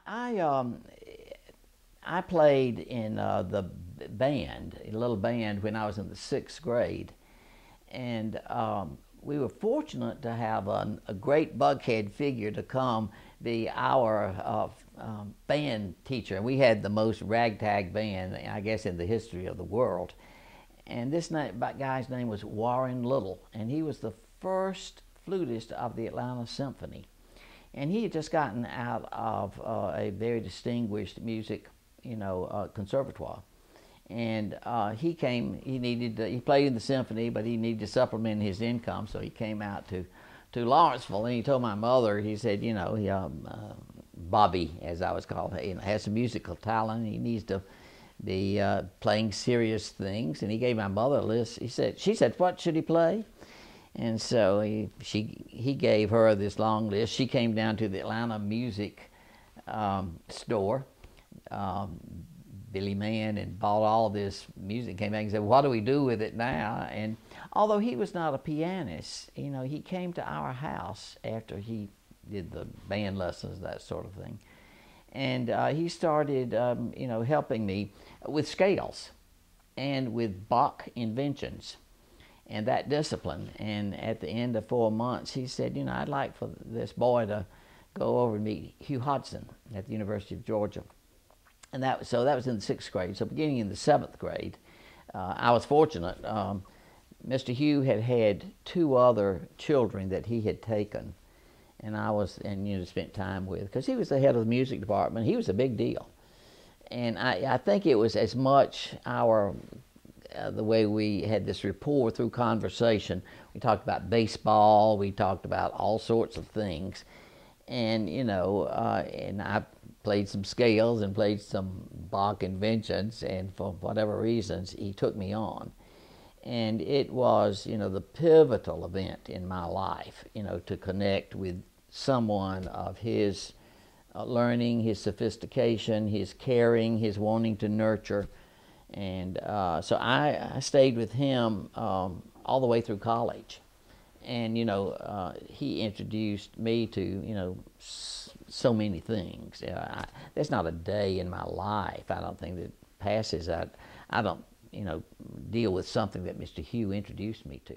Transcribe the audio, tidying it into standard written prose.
I played in the band, a little band, when I was in the 6th grade, and we were fortunate to have a great Buckhead figure to come be our band teacher. And we had the most ragtag band, I guess, in the history of the world. And this guy's name was Warren Little, and he was the first flutist of the Atlanta Symphony. And he had just gotten out of a very distinguished music, conservatoire. And he played in the symphony, but he needed to supplement his income, so he came out to Lawrenceville, and he told my mother, he said, Bobby, as I was called, has some musical talent. He needs to be playing serious things. And he gave my mother a list. She said, what should he play? And so he gave her this long list. She came down to the Atlanta music store, Billy Mann, and bought all this music. Came back and said, what do we do with it now? And although he was not a pianist, he came to our house after he did the band lessons, that sort of thing. And he started, helping me with scales and with Bach inventions and that discipline. And at the end of 4 months, he said, I'd like for this boy to go over and meet Hugh Hodgson at the University of Georgia. And that was in the 6th grade. So beginning in the 7th grade, I was fortunate. Mr. Hugh had 2 other children that he had taken, and spent time with, because he was the head of the music department. He was a big deal. And I think it was as much the way we had this rapport through conversation. We talked about baseball, we talked about all sorts of things. And, and I played some scales and played some Bach inventions, and for whatever reasons, he took me on. And it was, the pivotal event in my life, to connect with someone of his learning, his sophistication, his caring, his wanting to nurture. And so I stayed with him all the way through college. And, he introduced me to, so many things. There's not a day in my life, I don't think, that passes. I don't, deal with something that Mr. Hugh introduced me to.